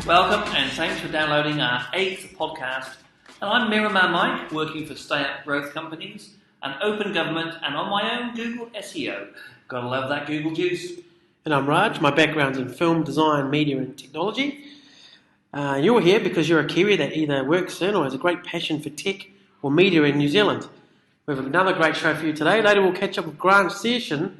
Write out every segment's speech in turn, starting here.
Welcome and thanks for downloading our 8th podcast. And I'm Mirrorman Mike, working for stay-up growth companies, an open government, and on my own Google SEO. Gotta love that Google juice. And I'm Raj. My background's in film, design, media and technology. You're here because you're a Kiwi that either works in or has a great passion for tech or media in New Zealand. We have another great show for you today. Later we'll catch up with Grant Sherson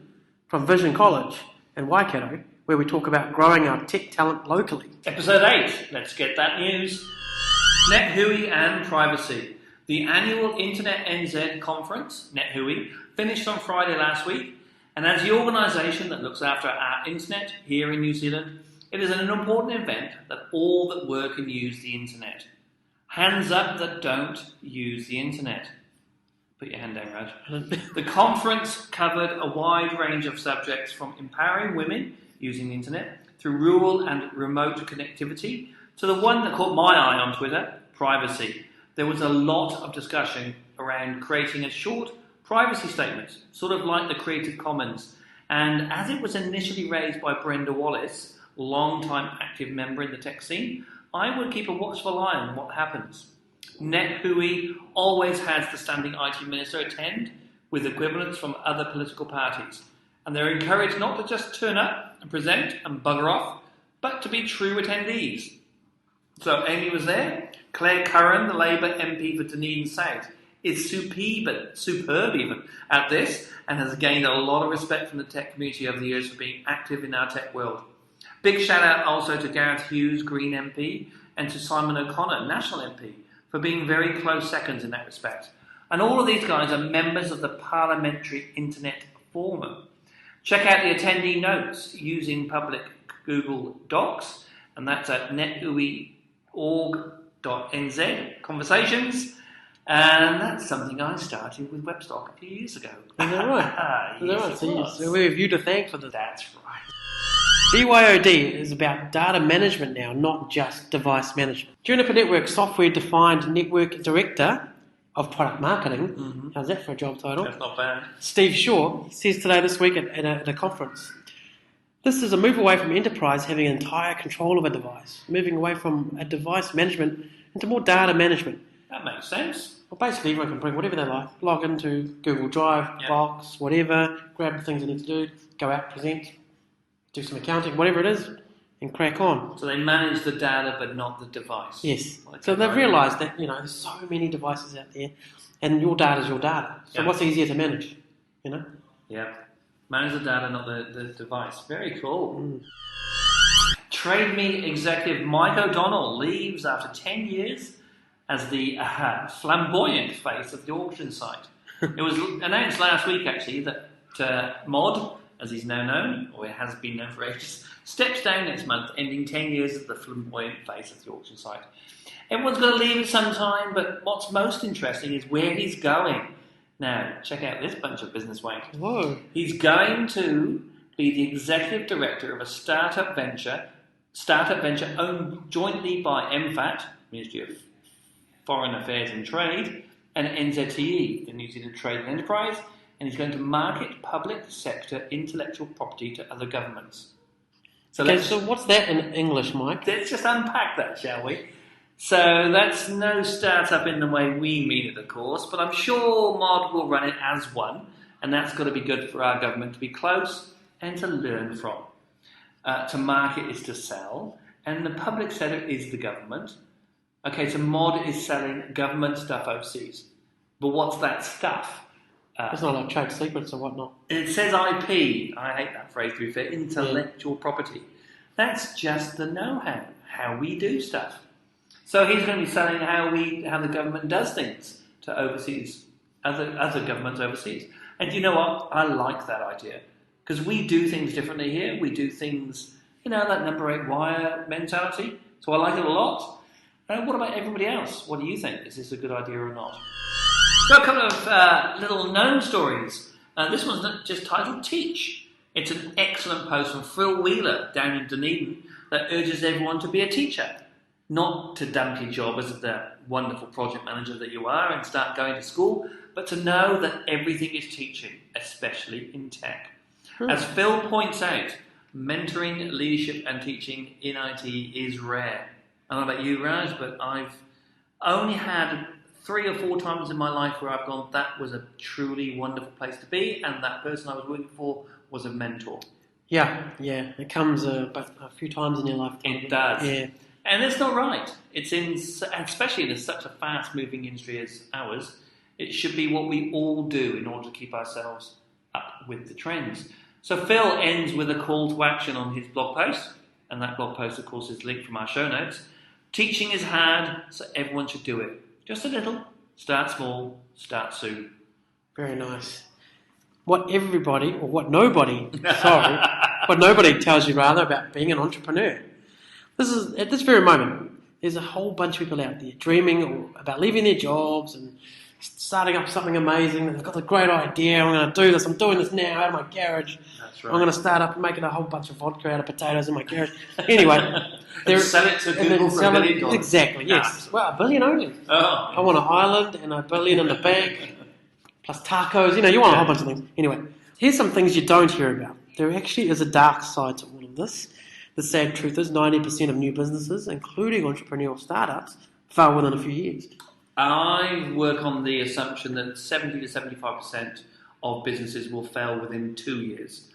from VisionCollege in Waikato, where we talk about growing our tech talent locally. Episode 8, let's get that news. NetHui and privacy. The annual Internet NZ conference, NetHui, finished on Friday last week, and as the organisation that looks after our internet here in New Zealand, it is an important event that all that work and use the internet. Hands up that don't use the internet. Put your hand down, Raj. The conference covered a wide range of subjects from empowering women using the internet through rural and remote connectivity to the one that caught my eye on Twitter, privacy. There was a lot of discussion around creating a short privacy statement, sort of like the Creative Commons. And as it was initially raised by Brenda Wallace, long-time active member in the tech scene, I would keep a watchful eye on what happens. NetHui always has the standing IT minister attend with equivalents from other political parties. And they're encouraged not to just turn up and present and bugger off, but to be true attendees. So Amy was there. Claire Curran, the Labour MP for Dunedin South, is superb even at this and has gained a lot of respect from the tech community over the years for being active in our tech world. Big shout out also to Gareth Hughes, Green MP, and to Simon O'Connor, National MP, for being very close seconds in that respect. And all of these guys are members of the Parliamentary Internet Forum. Check out the attendee notes using public Google Docs, and that's at nethui.org.nz conversations. And that's something I started with WebStock a few years ago. Is that right? Yes, So we have you to thank for this. That's right. BYOD is about data management now, not just device management. Juniper Network Software-Defined Network Director of Product Marketing, how's that for a job title? That's not bad. Steve Shaw says today this week at a conference, this is a move away from enterprise having entire control of a device, moving away from a device management into more data management. That makes sense. Well, basically everyone can bring whatever they like, log into Google Drive, Box, whatever, grab the things they need to do, go out, present, do some accounting, whatever it is, and crack on. So they manage the data but not the device. Yes. So they've realised that, there's so many devices out there and your data is your data. So what's easier to manage, Yeah. Manage the data, not the device. Very cool. Trade Me executive Mike O'Donnell leaves after 10 years as the flamboyant face of the auction site. It was announced last week, actually, that Mod, as he's now known, or it has been known for ages, steps down next month, ending 10 years as the flamboyant face of the auction site. Everyone's going to leave at some time, but what's most interesting is where he's going. Now, check out this bunch of business wank. Whoa. He's going to be the executive director of a startup venture owned jointly by MFAT, Ministry of Foreign Affairs and Trade, and NZTE, the New Zealand Trade and Enterprise, and he's going to market public sector intellectual property to other governments. So what's that in English, Mike? Let's just unpack that, shall we? So that's no startup in the way we mean it, of course, but I'm sure Mod will run it as one, and that's got to be good for our government to be close and to learn from. To market is to sell, and the public sector is the government. Okay, so Mod is selling government stuff overseas. But what's that stuff? It's not like trade secrets or whatnot. It says IP. I hate that phrase, to be fair. Intellectual property. That's just the know-how, how we do stuff. So he's going to be selling how the government does things to overseas, other governments overseas. And you know what? I like that idea. Because we do things differently here. We do things, that number 8 wire mentality. So I like it a lot. What about everybody else? What do you think? Is this a good idea or not? Got a couple of little known stories. This one's not just titled Teach. It's an excellent post from Phil Wheeler down in Dunedin that urges everyone to be a teacher. Not to dump your job as the wonderful project manager that you are and start going to school, but to know that everything is teaching, especially in tech. As Phil points out, mentoring, leadership and teaching in IT is rare. I don't know about you, Raj, but I've only had 3 or 4 times in my life where I've gone, that was a truly wonderful place to be, and that person I was working for was a mentor. Yeah, it comes a few times in your life. It does. Yeah. And it's not right. Especially in such a fast-moving industry as ours, it should be what we all do in order to keep ourselves up with the trends. So Phil ends with a call to action on his blog post, and that blog post, of course, is linked from our show notes. Teaching is hard, so everyone should do it. Just a little. Start small, start soon. Very nice. What nobody tells you rather about being an entrepreneur. This is, at this very moment, there's a whole bunch of people out there dreaming about leaving their jobs and starting up something amazing. They've got a great idea. I'm going to do this. I'm doing this now out of my garage. That's right. I'm going to start up making a whole bunch of vodka out of potatoes in my garage. Anyway. Sell it to Google for $1 billion. Exactly, yes. Well, $1 billion only. Oh. I want an island and $1 billion in the bank, plus tacos. You want a whole bunch of things. Anyway, here's some things you don't hear about. There actually is a dark side to all of this. The sad truth is 90% of new businesses, including entrepreneurial startups, fail within a few years. I work on the assumption that 70 to 75% of businesses will fail within 2 years.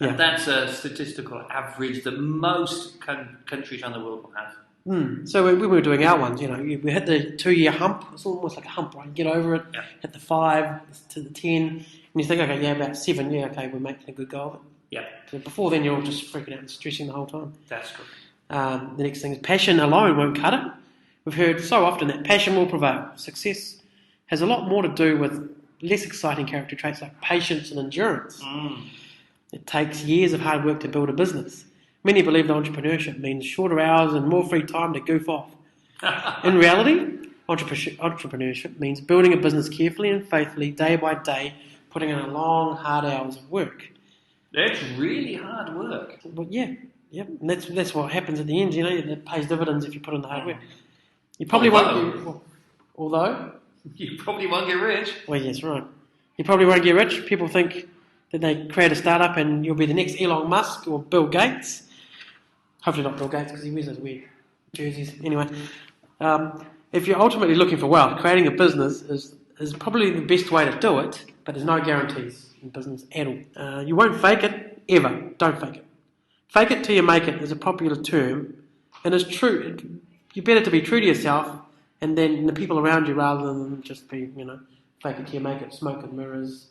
And that's a statistical average that most countries around the world will have. So when we were doing our ones, we hit the 2-year hump. It's almost like a hump, right? You get over it, hit the 5 to the 10, and you think, okay, about 7, we're making a good go of it. Yeah. So before then, you're just freaking out and stressing the whole time. That's good. The next thing is passion alone won't cut it. We've heard so often that passion will prevail. Success has a lot more to do with less exciting character traits like patience and endurance. It takes years of hard work to build a business. Many believe that entrepreneurship means shorter hours and more free time to goof off. In reality, entrepreneurship means building a business carefully and faithfully, day by day, putting in long, hard hours of work. That's really hard work. But and that's what happens at the end. It pays dividends if you put in the hard work. You probably although you probably won't get rich. Well, yes, right. You probably won't get rich. People think that they create a startup and you'll be the next Elon Musk or Bill Gates. Hopefully not Bill Gates because he wears those weird jerseys. Anyway, if you're ultimately looking for wealth, creating a business is probably the best way to do it, but there's no guarantees in business at all. You won't fake it, ever. Don't fake it. Fake it till you make it is a popular term, and it's true. You're better to be true to yourself and then the people around you rather than just be, fake it till you make it, smoke and mirrors,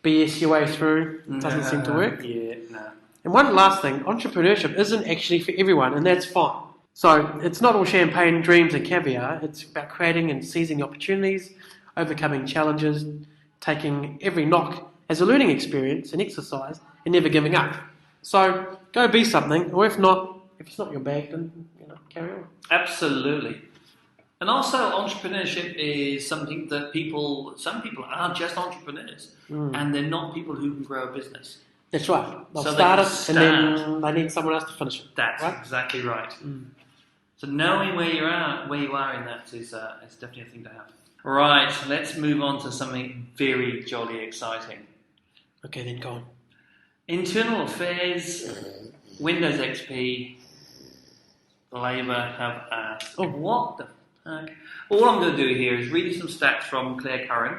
BS your way through. It doesn't seem to work. Yeah, no. And one last thing, entrepreneurship isn't actually for everyone, and that's fine. So it's not all champagne, dreams and caviar. It's about creating and seizing opportunities, overcoming challenges, taking every knock as a learning experience and exercise, and never giving up. So go be something, or if it's not your bag, then carry on. Absolutely. And also, entrepreneurship is something that some people are just entrepreneurs, and they're not people who can grow a business. That's right. They'll start it, and then they need someone else to finish it. That's right? exactly right. So knowing where you are in that is definitely a thing to have. Right, let's move on to something very jolly exciting. Okay, then go on. Internal Affairs, Windows XP, Labour have asked, what the fuck? All I'm going to do here is read you some stats from Claire Curran.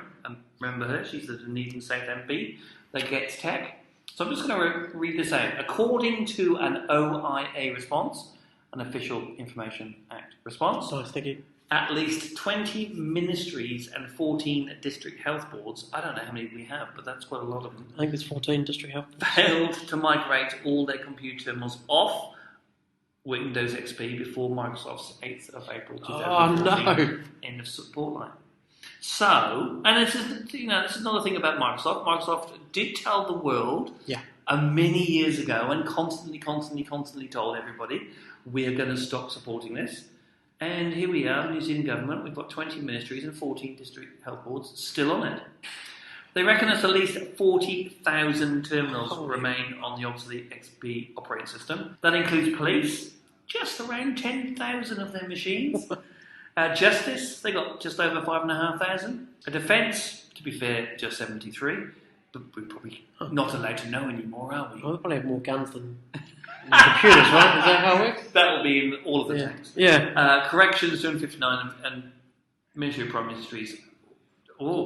Remember her? She's the Dunedin State MP that gets tech. So I'm just going to read this out. According to an OIA response, an Official Information Act response, Nice, thank you. at least 20 ministries and 14 district health boards, I don't know how many we have, but that's quite a lot of them, I think there's 14 district health boards. failed to migrate all their computer terminals off Windows XP before Microsoft's 8th of April 2014 end of support line. So, and this is another thing about Microsoft. Microsoft did tell the world many years ago and constantly told everybody, we're going to stop supporting this. And here we are, New Zealand government, we've got 20 ministries and 14 district health boards still on it. They reckon that at least 40,000 terminals remain on the obsolete XP operating system. That includes police, just around 10,000 of their machines. Justice, they got just over 5,500. Defence, to be fair, just 73. But we're probably not allowed to know anymore, are we? Well, they probably have more guns than computers, right? Is that how it works? That will be in all of the tanks. Yeah. Corrections, 259, and Ministry of Prime Ministries,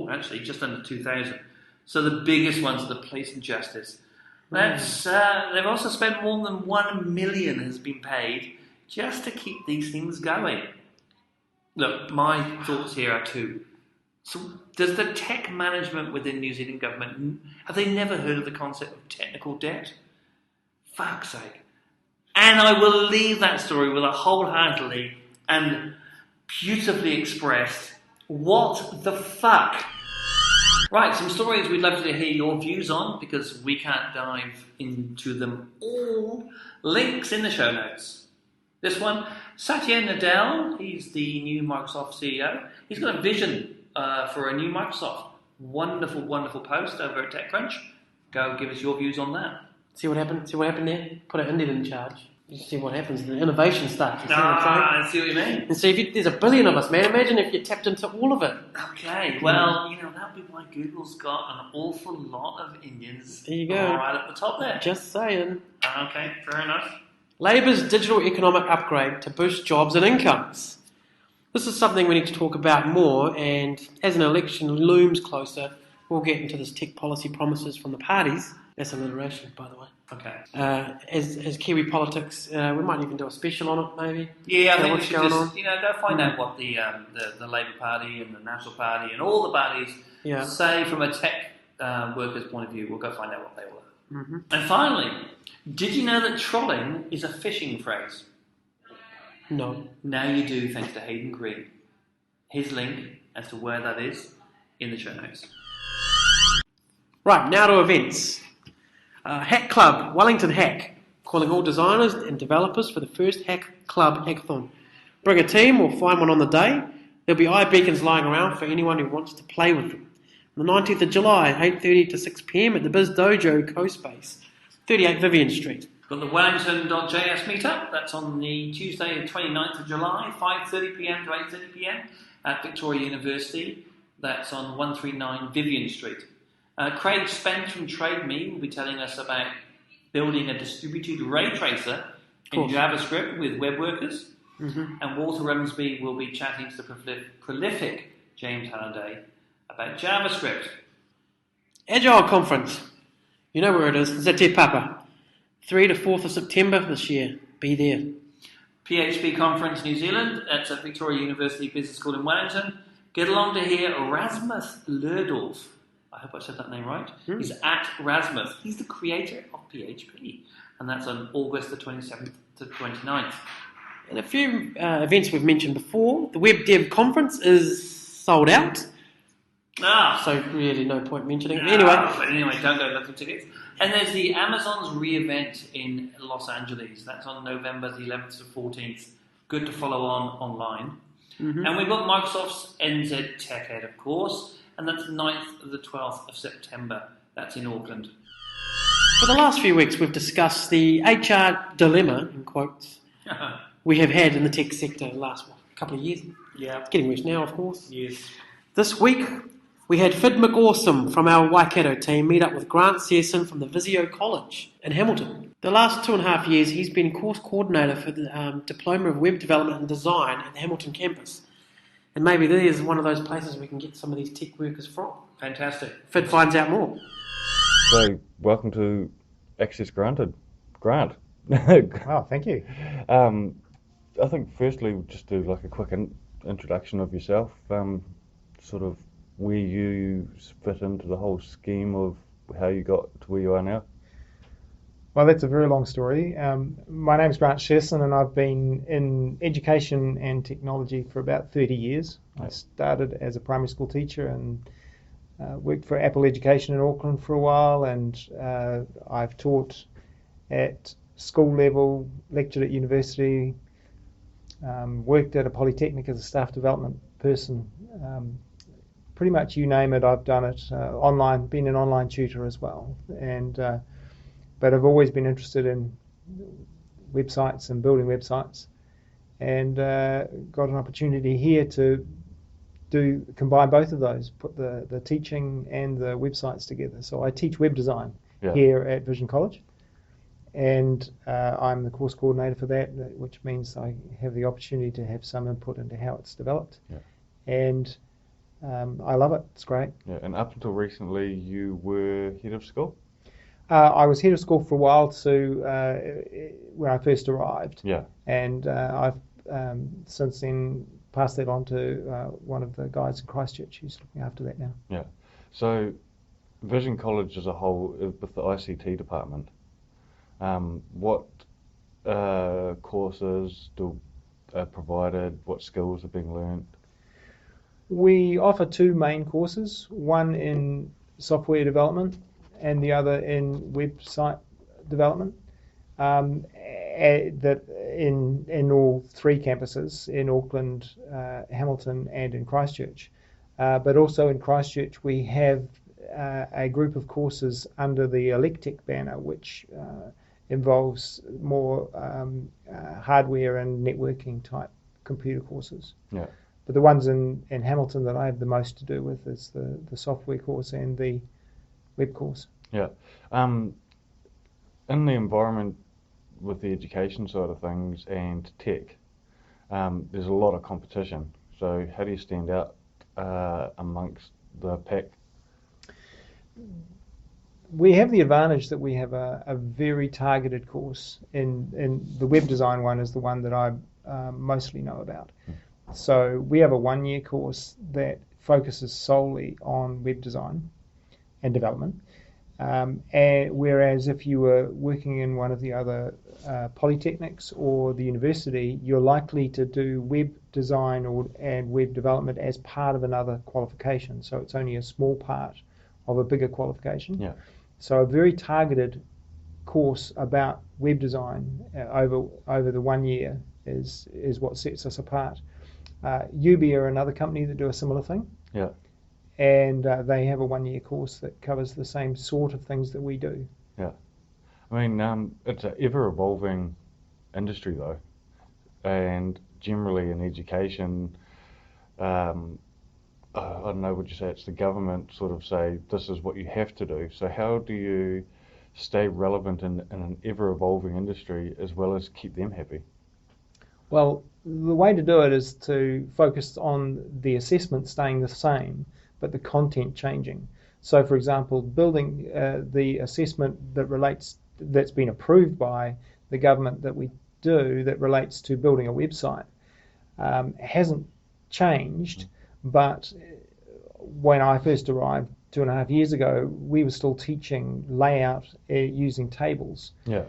actually, just under 2,000. So the biggest ones are the police and justice. That's they've also spent more than 1 million has been paid just to keep these things going. Look, my thoughts here are two. So does the tech management within New Zealand government, have they never heard of the concept of technical debt? Fuck's sake. And I will leave that story with a wholeheartedly and beautifully expressed, what the fuck? Right, some stories we'd love to hear your views on, because we can't dive into them all. Links in the show notes. This one, Satya Nadella, he's the new Microsoft CEO. He's got a vision for a new Microsoft. Wonderful, wonderful post over at TechCrunch. Go give us your views on that. See what happened? See what happened there? Put an Indian in charge. You see what happens. The innovation starts. You see what I'm saying? I see what you mean. And so there's 1 billion of us, man. Imagine if you tapped into all of it. Okay, well, that'd be why Google's got an awful lot of Indians. There you go. Right at the top there. Just saying. Okay, fair enough. Labour's digital economic upgrade to boost jobs and incomes. This is something we need to talk about more, and as an election looms closer, we'll get into this tech policy promises from the parties. That's alliteration, by the way. Okay. As Kiwi politics, we might even do a special on it, maybe. Yeah, I think we should just, go find out what the Labour Party and the National Party and all the parties say from a tech workers' point of view. We'll go find out what they were. Mm-hmm. And finally, did you know that trolling is a phishing phrase? No. Now you do, thanks to Hayden Green. His link as to where that is in the show notes. Right, now to events. Hack Club, Wellington Hack, calling all designers and developers for the first Hack Club hackathon. Bring a team or find one on the day. There'll be eye beacons lying around for anyone who wants to play with them. On the 19th of July, 8:30 to 6 p.m. at the Biz Dojo Co-Space, 38 Vivian Street. Got the Wellington.js meetup. That's on the Tuesday, the 29th of July, 5:30 p.m. to 8:30 p.m. at Victoria University. That's on 139 Vivian Street. Craig Spence from TradeMe will be telling us about building a distributed ray tracer in JavaScript with web workers. Mm-hmm. And Walter Rumsby will be chatting to the prolific James Halliday about JavaScript. Agile Conference. You know where it is. It's at Te Papa. 3 to 4th of September this year. Be there. PHP Conference New Zealand. That's at Victoria University Business School in Wellington. Get along to hear Rasmus Lerdorf. I hope I said that name right. He's at Rasmus. He's the creator of PHP. And that's on August the 27th to 29th. And a few events we've mentioned before. The Web Dev Conference is sold out. So really no point mentioning it. Anyway, don't go looking for tickets. And there's the Amazon's re-event in Los Angeles. That's on November the 11th to 14th. Good to follow online. Mm-hmm. And we've got Microsoft's NZ Tech Ed, of course. And that's the 9th to the 12th of September. That's in Auckland. For the last few weeks, we've discussed the HR dilemma, in quotes, we have had in the tech sector the last couple of years. Yeah. It's getting worse now, of course. Yes. This week, we had Fid McAwesome from our Waikato team meet up with Grant Sherson from the VisionCollege in Hamilton. The last 2.5 years, he's been course coordinator for the Diploma of Web Development and Design at the Hamilton campus. And maybe this is one of those places we can get some of these tech workers from. Fantastic. Fid finds out more. So, welcome to Access Granted. Grant. Oh, thank you. I think firstly, we'll just do like a quick introduction of yourself, sort of where you fit into the whole scheme of how you got to where you are now. Well, that's a very long story. My name's Grant Sherson, and I've been in education and technology for about 30 years. I started as a primary school teacher and worked for Apple Education in Auckland for a while, and I've taught at school level, lectured at university, worked at a polytechnic as a staff development person. Pretty much you name it, I've done it. Online, been an online tutor as well, and but I've always been interested in websites and building websites, and got an opportunity here to combine both of those, put the teaching and the websites together. So I teach web design Yeah. here at VisionCollege, and I'm the course coordinator for that, which means I have the opportunity to have some input into how it's developed. Yeah. And I love it. It's great. Yeah. And up until recently, you were head of school? I was head of school for a while, when I first arrived. Yeah. And I've since then passed that on to one of the guys in Christchurch who's looking after that now. Yeah. So VisionCollege as a whole, with the ICT department, what courses are provided? What skills are being learned? We offer two main courses, one in software development and the other in website development. That in all three campuses, in Auckland, Hamilton and in Christchurch. But also in Christchurch we have a group of courses under the Electic banner, which involves more hardware and networking type computer courses. Yeah. But the ones in Hamilton that I have the most to do with is the software course and the web course. Yeah. In the environment with the education side of things and tech, there's a lot of competition. So how do you stand out amongst the pack? We have the advantage that we have a very targeted course, and the web design one is the one that I mostly know about. So we have a 1-year course that focuses solely on web design and development. Whereas if you were working in one of the other polytechnics or the university, you're likely to do web design and web development as part of another qualification. So it's only a small part of a bigger qualification. Yeah. So a very targeted course about web design over the 1 year is what sets us apart. UB are another company that do a similar thing. Yeah. And they have a 1-year course that covers the same sort of things that we do. Yeah. I mean, it's an ever-evolving industry, though. And generally in education, I don't know, would you say it's the government sort of say, this is what you have to do. So how do you stay relevant in an ever-evolving industry as well as keep them happy? Well, the way to do it is to focus on the assessment staying the same, but the content changing. So, for example, building the assessment that's been approved by the government that we do that relates to building a website hasn't changed, but when I first arrived 2.5 years ago, we were still teaching layout using tables. Yeah.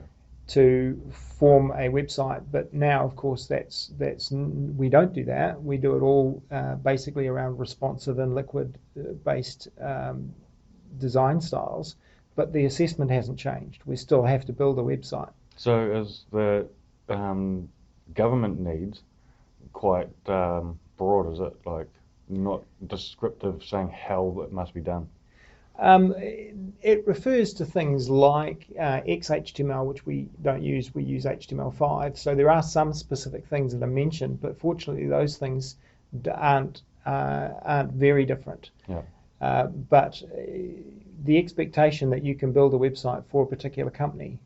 To form a website, but now of course that's we don't do that. We do it all basically around responsive and liquid based design styles, but the assessment hasn't changed. We still have to build a website. So is the government needs quite broad, is it? Like not descriptive saying how it must be done? It refers to things like XHTML, which we don't use. We use HTML5. So there are some specific things that are mentioned, but fortunately those things aren't very different. Yeah. But the expectation that you can build a website for a particular company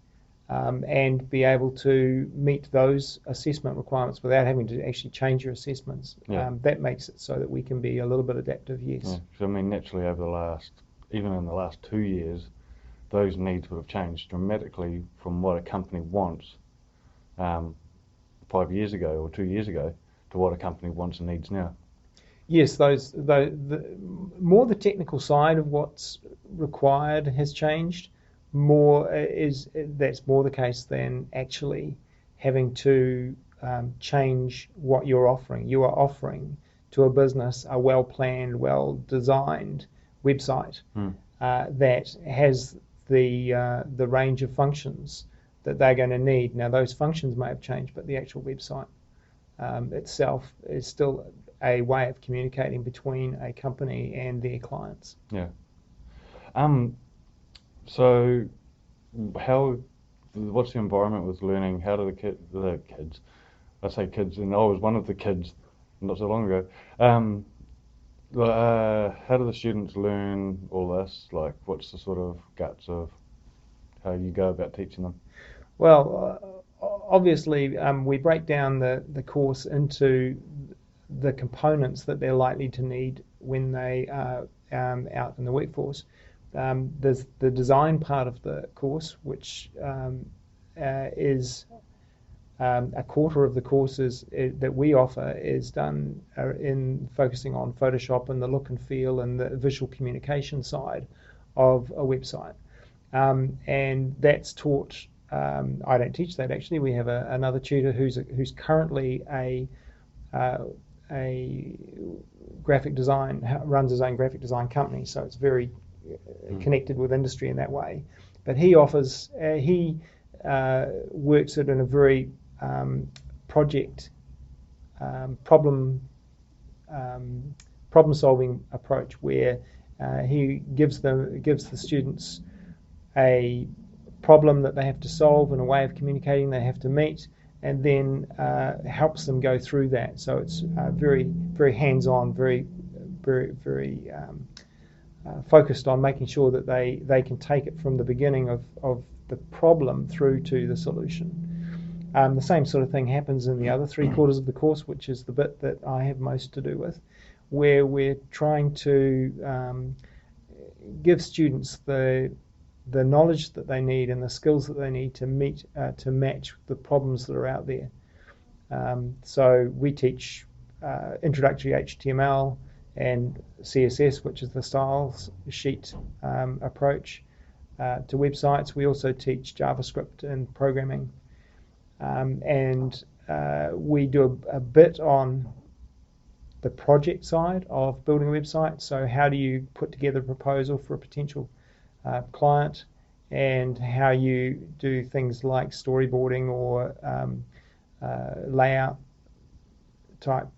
and be able to meet those assessment requirements without having to actually change your assessments, that makes it so that we can be a little bit adaptive, yes. Yeah. So I mean, naturally even in the last 2 years, those needs would have changed dramatically from what a company wants 5 years ago or 2 years ago to what a company wants and needs now. Yes, more the technical side of what's required has changed. That's more the case than actually having to change what you're offering. You are offering to a business a well-planned, well-designed website that has the range of functions that they're going to need. Now those functions may have changed, but the actual website itself is still a way of communicating between a company and their clients. Yeah. So what's the environment with learning? How do the kids, I say kids, and I was one of the kids not so long ago, How do the students learn all this? Like, what's the sort of guts of how you go about teaching them? Well, obviously, we break down the course into the components that they're likely to need when they are out in the workforce. There's the design part of the course, which is a quarter of the courses that we offer is done in focusing on Photoshop and the look and feel and the visual communication side of a website. And that's taught. I don't teach that actually. We have another tutor who's currently a graphic design, runs his own graphic design company, so it's very connected with industry in that way. But he offers, works it in a very project problem solving approach where he gives the students a problem that they have to solve and a way of communicating they have to meet, and then helps them go through that. So it's very, very hands-on, very focused on making sure that they can take it from the beginning of the problem through to the solution. The same sort of thing happens in the other 3/4 of the course, which is the bit that I have most to do with, where we're trying to give students the knowledge that they need and the skills that they need to match the problems that are out there. So we teach introductory HTML and CSS, which is the styles sheet approach to websites. We also teach JavaScript and programming. And we do a bit on the project side of building a website. So how do you put together a proposal for a potential client, and how you do things like storyboarding or layout type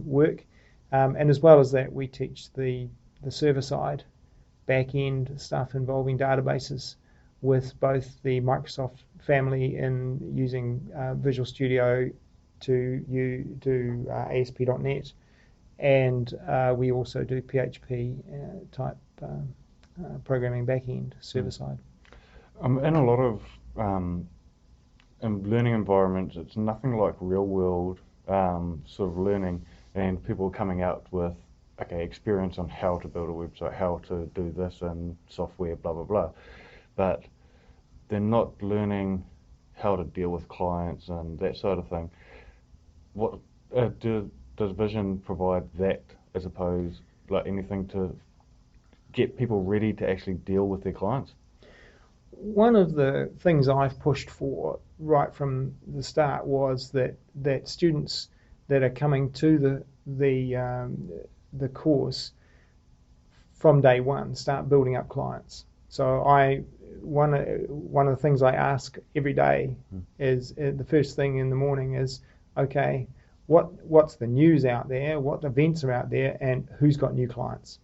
work. And as well as that, we teach the server side, back-end stuff involving databases with both the Microsoft family in using Visual Studio to do ASP.NET, and we also do PHP type programming back-end server side. In a lot of in learning environments, it's nothing like real-world sort of learning, and people coming out with experience on how to build a website, how to do this in software, blah blah blah, but they're not learning how to deal with clients and that sort of thing. What does Vision provide that, as opposed like anything to get people ready to actually deal with their clients? One of the things I've pushed for right from the start was that students that are coming to the course from day one start building up clients. So one of the things I ask every day is the first thing in the morning is, okay, what's the news out there, what events are out there, and who's got new clients?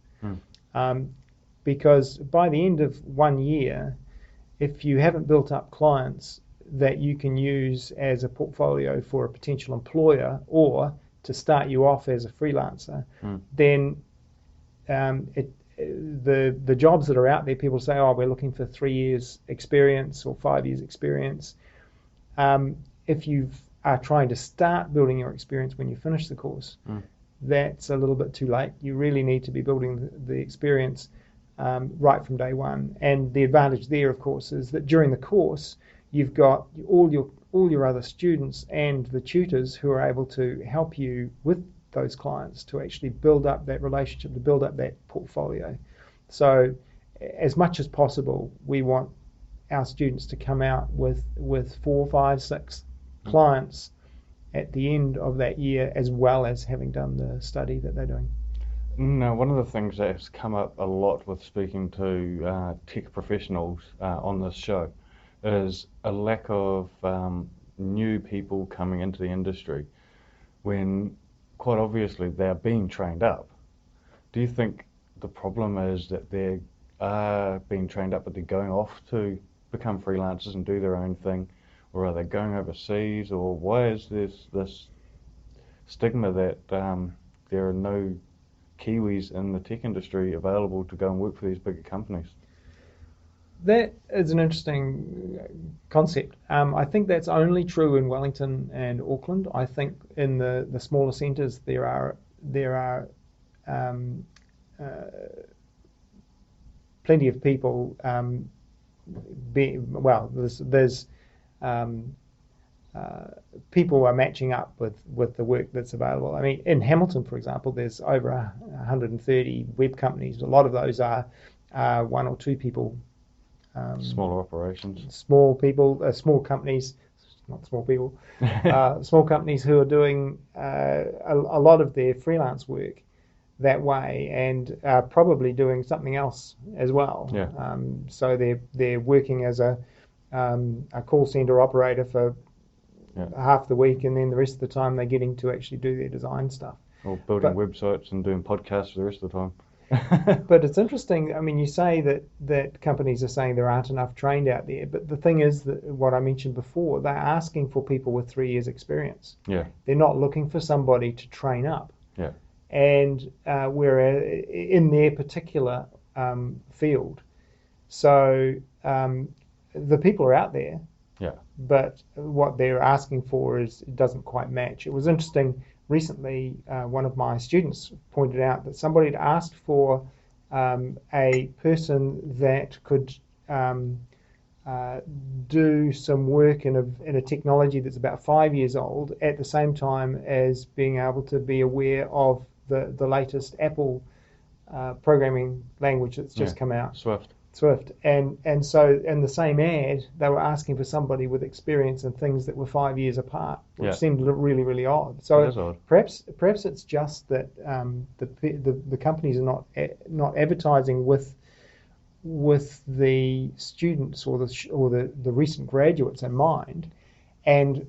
Because by the end of 1 year, if you haven't built up clients that you can use as a portfolio for a potential employer or to start you off as a freelancer, then the jobs that are out there, people say, oh, we're looking for 3 years experience or 5 years experience. If you are trying to start building your experience when you finish the course, that's a little bit too late. You really need to be building the experience right from day one. And the advantage there, of course, is that during the course, you've got all your other students and the tutors who are able to help you with those clients to actually build up that relationship, to build up that portfolio. So as much as possible, we want our students to come out with 4, 5, 6 clients at the end of that year, as well as having done the study that they're doing. Now, one of the things that has come up a lot with speaking to tech professionals on this show is a lack of new people coming into the industry when quite obviously they're being trained up. Do you think the problem is that they are being trained up but they're going off to become freelancers and do their own thing, or are they going overseas, or why is this stigma that there are no Kiwis in the tech industry available to go and work for these bigger companies. That is an interesting concept. I think that's only true in Wellington and Auckland. I think in the smaller centres there are plenty of people. There's people are matching up with the work that's available. I mean, in Hamilton, for example, there's over 130 web companies. A lot of those are one or two people. Smaller operations. Small companies, not small people, small companies who are doing a lot of their freelance work that way, and are probably doing something else as well. Yeah. So they're working as a call center operator for half the week, and then the rest of the time they're getting to actually do their design stuff. Or building websites and doing podcasts for the rest of the time. But it's interesting. I mean, you say that companies are saying there aren't enough trained out there, but the thing is that what I mentioned before, they're asking for people with 3 years experience. Yeah. They're not looking for somebody to train up. Yeah. And we're in their particular field. So the people are out there. Yeah. But what they're asking for doesn't quite match. It was interesting. Recently, one of my students pointed out that somebody had asked for a person that could do some work in a technology that's about 5 years old, at the same time as being able to be aware of the latest Apple programming language that's just come out. Swift. And so in the same ad, they were asking for somebody with experience in things that were 5 years apart, which seemed really, really odd. So odd. Perhaps it's just that the companies are not advertising with the students or the recent graduates in mind, and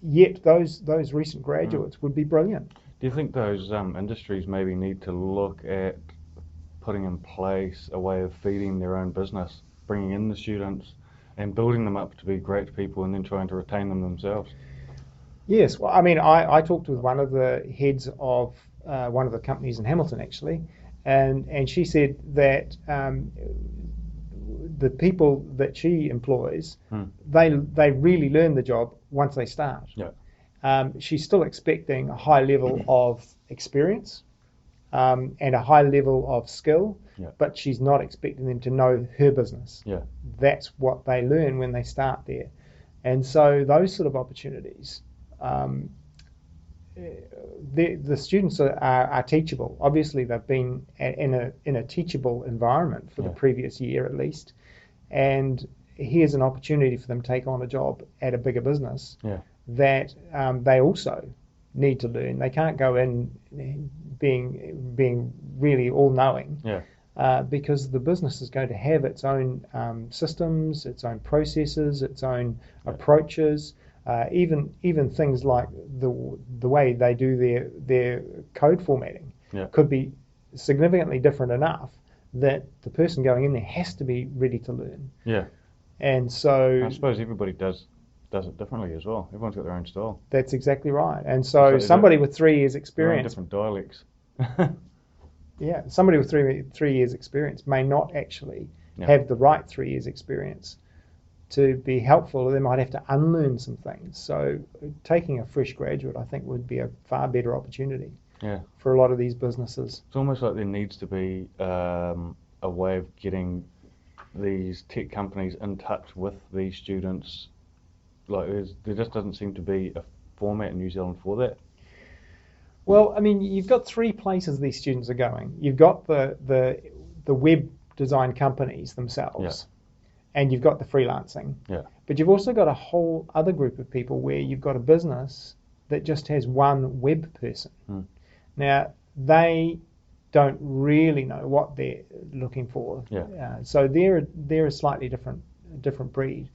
yet those recent graduates would be brilliant. Do you think those industries maybe need to look at putting in place a way of feeding their own business, bringing in the students and building them up to be great people, and then trying to retain them themselves? Yes, well, I mean, I talked with one of the heads of one of the companies in Hamilton, actually, and she said that the people that she employs, they really learn the job once they start. Yeah. She's still expecting a high level of experience and a high level of skill, but she's not expecting them to know her business. Yeah. That's what they learn when they start there. And so those sort of opportunities, the students are teachable. Obviously, they've been in a teachable environment for the previous year at least, and here's an opportunity for them to take on a job at a bigger business that they also need to learn. They can't go in being really all-knowing, because the business is going to have its own systems, its own processes, its own approaches. Even things like the way they do their code formatting could be significantly different enough that the person going in there has to be ready to learn. Yeah. And so I suppose everybody does it differently as well. Everyone's got their own style. That's exactly right. And so somebody with 3 years experience, different dialects. Somebody with three years experience may not actually have the right 3 years experience to be helpful. They might have to unlearn some things. So taking a fresh graduate, I think, would be a far better opportunity for a lot of these businesses. It's almost like there needs to be a way of getting these tech companies in touch with these students. Like there just doesn't seem to be a format in New Zealand for that. Well, I mean, you've got three places these students are going. You've got the web design companies themselves, and you've got the freelancing. Yeah. But you've also got a whole other group of people where you've got a business that just has one web person. Now, they don't really know what they're looking for. So they're a slightly different breed.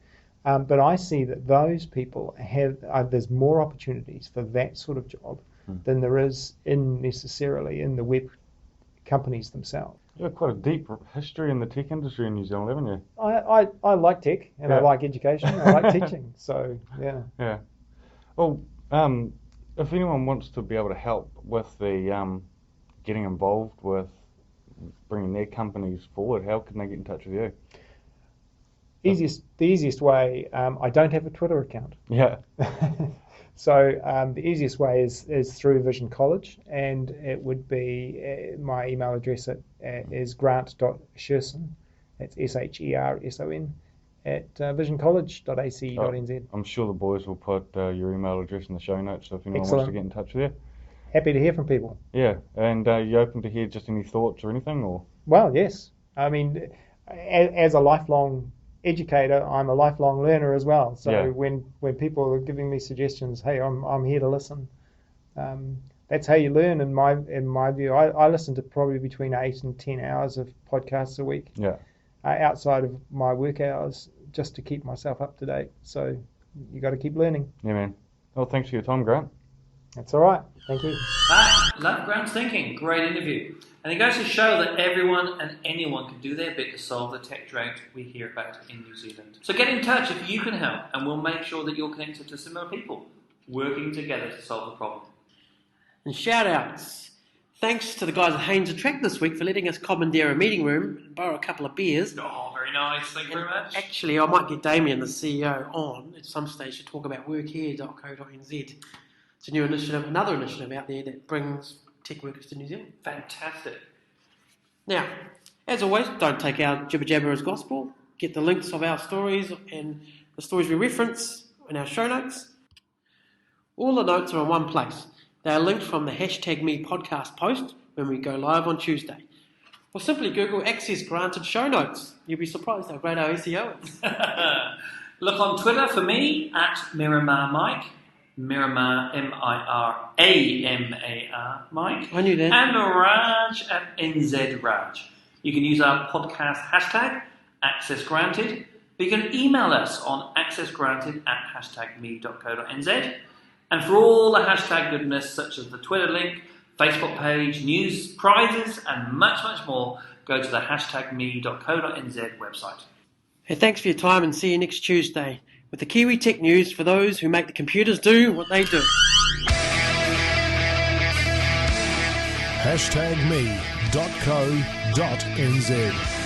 But I see that those people there's more opportunities for that sort of job than there is necessarily in the web companies themselves. You've got quite a deep history in the tech industry in New Zealand, haven't you? I like tech, and I like education, I like teaching, so yeah. Yeah. Well, if anyone wants to be able to help with the getting involved with bringing their companies forward, how can they get in touch with you? The easiest way, I don't have a Twitter account. Yeah. So the easiest way is through VisionCollege, and it would be my email address is grant.sherson, that's SHERSON, at visioncollege.ac.nz. I'm sure the boys will put your email address in the show notes, so if anyone Excellent. wants to get in touch with you. Happy to hear from people. Yeah, and are you open to hear just any thoughts or anything? Or Well, yes. I mean, as a lifelong educator, I'm a lifelong learner as well. So Yeah. when people are giving me suggestions, hey, I'm here to listen. That's how you learn, in my view. I listen to probably between 8 and 10 hours of podcasts a week. Yeah. Outside of my work hours, just to keep myself up to date. So you got to keep learning. Yeah, man. Well, thanks for your time, Grant. That's all right. Thank you. Love Grant's thinking. Great interview. And it goes to show that everyone and anyone can do their bit to solve the tech drought we hear about in New Zealand. So get in touch if you can help, and we'll make sure that you're connected to similar people working together to solve the problem. And shout outs. Thanks to the guys at Haynes Attract this week for letting us commandeer a meeting room and borrow a couple of beers. Oh, very nice. Thank you very much. Actually, I might get Damien, the CEO, on at some stage to talk about workhere.co.nz. It's a new initiative, another initiative out there that brings tech workers to New Zealand. Fantastic. Now, as always, don't take our jibber jabber as gospel. Get the links of our stories and the stories we reference in our show notes. All the notes are in one place. They are linked from the #me podcast post when we go live on Tuesday. Or simply Google Access Granted Show Notes. You'll be surprised how great our SEO is. Look on Twitter for me at Miramar Mike. Miramar, Miramar Mike. I knew that. And Raj at NZ Raj. You can use our podcast hashtag, Access Granted. But you can email us on accessgranted@me.co.nz. And for all the hashtag goodness, such as the Twitter link, Facebook page, news, prizes, and much, much more, go to the me.co.nz website. Hey, thanks for your time and see you next Tuesday with the Kiwi Tech News for those who make the computers do what they do. #me.co.nz